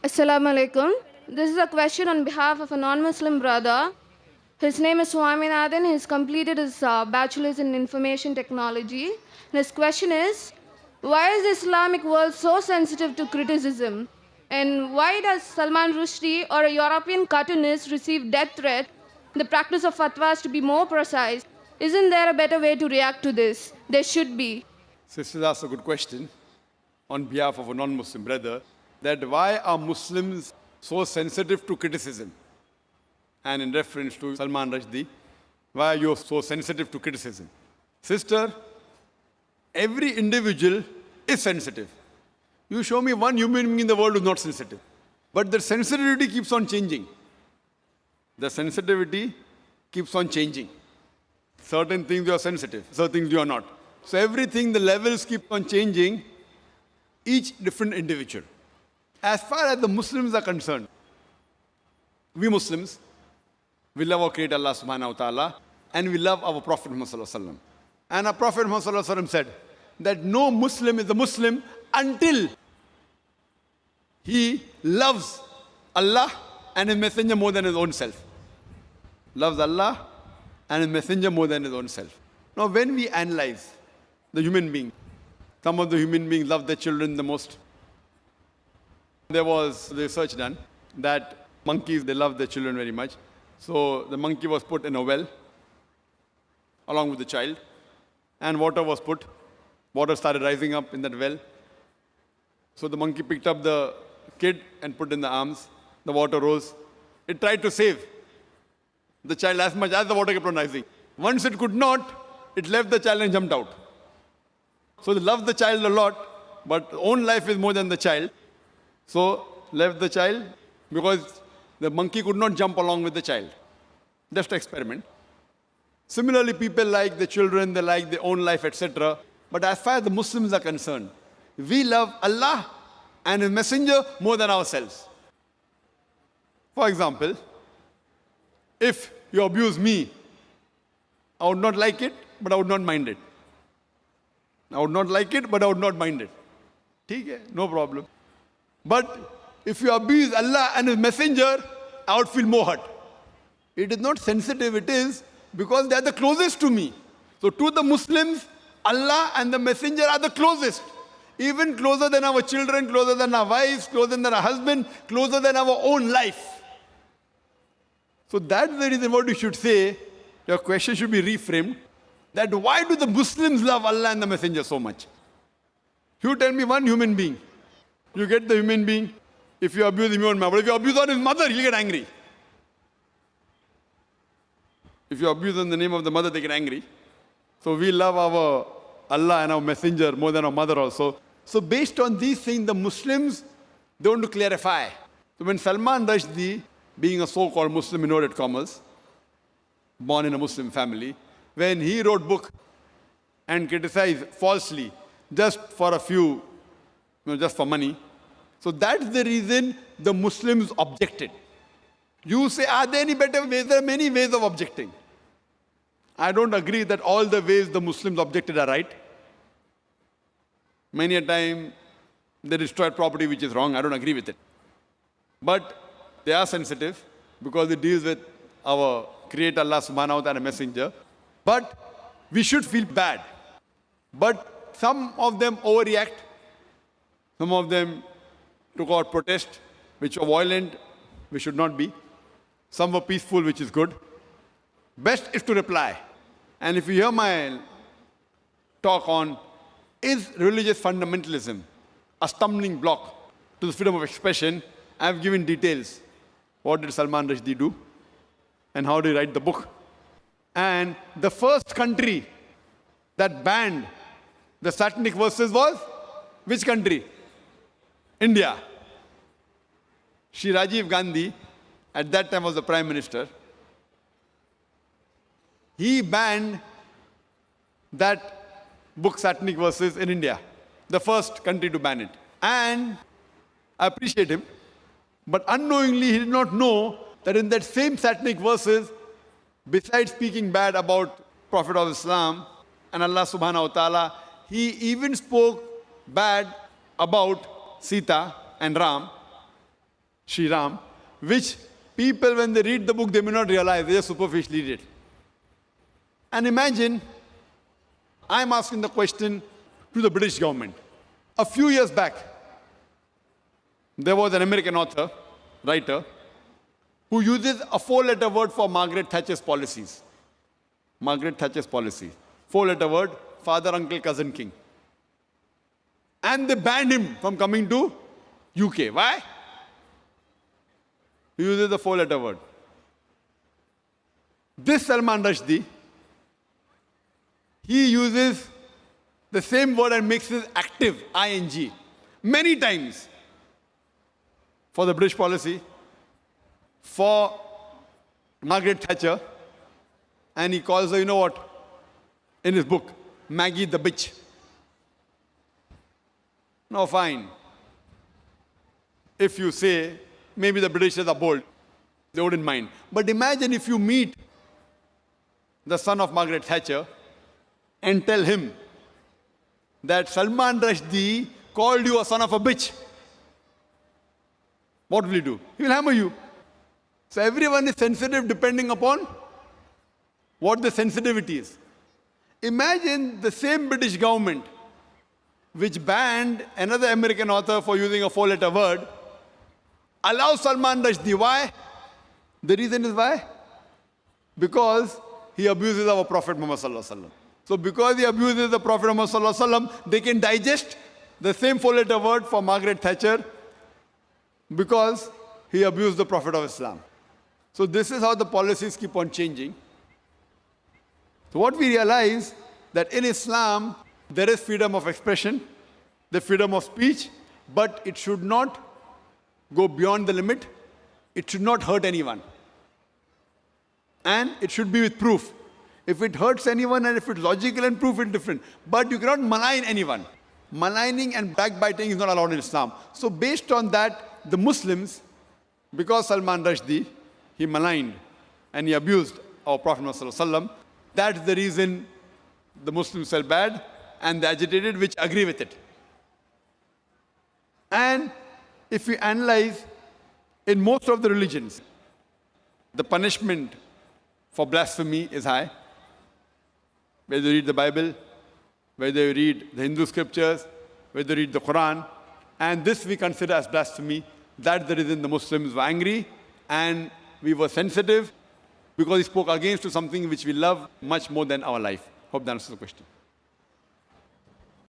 Assalamu alaikum. This is a question on behalf of a non-Muslim brother. His name is Swaminathan. He's completed his bachelor's in information technology. And his question is, why is the Islamic world so sensitive to criticism? And why does Salman Rushdie or a European cartoonist receive death threats? The practice of fatwas to be more precise. Isn't there a better way to react to this? There should be. Sister asked a good question on behalf of a non-Muslim brother, that why are Muslims so sensitive to criticism? And in reference to Salman Rushdie, why are you so sensitive to criticism? Sister, every individual is sensitive. You show me one human being in the world who is not sensitive. But the sensitivity keeps on changing. The sensitivity keeps on changing. Certain things you are sensitive, certain things you are not. So everything, the levels keep on changing, each different individual. As far as the Muslims are concerned, we Muslims, we love our Creator Allah subhanahu wa ta'ala, and we love our Prophet Muhammad sallallahu alaihi wasallam. And our Prophet Muhammad sallallahu alaihi wasallam said that no Muslim is a Muslim until he loves Allah and His Messenger more than his own self. Loves Allah and His Messenger more than his own self. Now when we analyze the human being, some of the human beings love their children the most. There was research done that monkeys, they love their children very much. So the monkey was put in a well along with the child, and water was put. Water started rising up in that well. So the monkey picked up the kid and put in the arms. The water rose. It tried to save the child as much as the water kept on rising. Once it could not, it left the child and jumped out. So they loved the child a lot, but own life is more than the child. So left the child because the monkey could not jump along with the child. Just an experiment. Similarly, people like the children, they like their own life, etc. But as far as the Muslims are concerned, we love Allah and His Messenger more than ourselves. For example, if you abuse me, I would not like it, but I would not mind it. I would not like it, but I would not mind it. ठीक है, no problem. But if you abuse Allah and His Messenger, I would feel more hurt. It is not sensitive, it is because they are the closest to me. So to the Muslims, Allah and the Messenger are the closest. Even closer than our children, closer than our wives, closer than our husband, closer than our own life. So that's the reason what you should say, your question should be reframed, that why do the Muslims love Allah and the Messenger so much? You tell me one human being. You get the human being, if you abuse him, you won't mind. But if you abuse on his mother, he'll get angry. If you abuse in the name of the mother, they get angry. So we love our Allah and our Messenger more than our mother also. So based on these things, the Muslims, they want to clarify. So when Salman Rushdie, being a so-called Muslim in inverted commas, born in a Muslim family, when he wrote book and criticized falsely, just for a few, just for money. So that's the reason the Muslims objected. You say, are there any better ways? There are many ways of objecting. I don't agree that all the ways the Muslims objected are right. Many a time they destroyed property which is wrong. I don't agree with it. But they are sensitive because it deals with our Creator Allah subhanahu wa ta'ala Messenger. But we should feel bad. But some of them overreact. Some of them took out protest, which were violent, which should not be. Some were peaceful, which is good. Best is to reply. And if you hear my talk on, is religious fundamentalism a stumbling block to the freedom of expression, I have given details. What did Salman Rushdie do? And how did he write the book? And the first country that banned the satanic verses was which country? India. Shri Rajiv Gandhi, at that time was the Prime Minister. He banned that book, Satanic Verses, in India. The first country to ban it. And I appreciate him. But unknowingly, he did not know that in that same Satanic Verses, besides speaking bad about Prophet of Islam and Allah subhanahu wa ta'ala, he even spoke bad about Sita and Ram. Sri Ram, which people, when they read the book, they may not realize, they just superficially read it. And imagine, I'm asking the question to the British government. A few years back, there was an American author, writer, who uses a four-letter word for Margaret Thatcher's policies. Margaret Thatcher's policy. Four-letter word, father, uncle, cousin, king. And they banned him from coming to UK. Why? He uses the four-letter word. This Salman Rushdie, he uses the same word and makes it active, ing, many times for the British policy, for Margaret Thatcher, and he calls her, you know what, in his book, Maggie the bitch. Now fine. If you say, maybe the Britishers are bold, they wouldn't mind. But imagine if you meet the son of Margaret Thatcher and tell him that Salman Rushdie called you a son of a bitch. What will he do? He will hammer you. So everyone is sensitive depending upon what the sensitivity is. Imagine the same British government which banned another American author for using a four-letter word, allows Salman Rushdie. Why? The reason is why? Because he abuses our Prophet Muhammad Sallallahu Alaihi Wasallam. So because he abuses the Prophet Muhammad Sallallahu Alaihi Wasallam, they can digest the same four-letter word for Margaret Thatcher because he abused the Prophet of Islam. So this is how the policies keep on changing. So what we realize that in Islam, there is freedom of expression, the freedom of speech, but it should not go beyond the limit. It should not hurt anyone. And it should be with proof. If it hurts anyone and if it's logical and proof, it's different. But you cannot malign anyone. Maligning and backbiting is not allowed in Islam. So based on that, the Muslims, because Salman Rushdie, he maligned and he abused our Prophet Muhammad, that's the reason the Muslims felt bad and they agitated, which agree with it. And if we analyze, in most of the religions, the punishment for blasphemy is high. Whether you read the Bible, whether you read the Hindu scriptures, whether you read the Quran, and this we consider as blasphemy. That's the reason the Muslims were angry and we were sensitive because he spoke against to something which we love much more than our life. Hope that answers the question.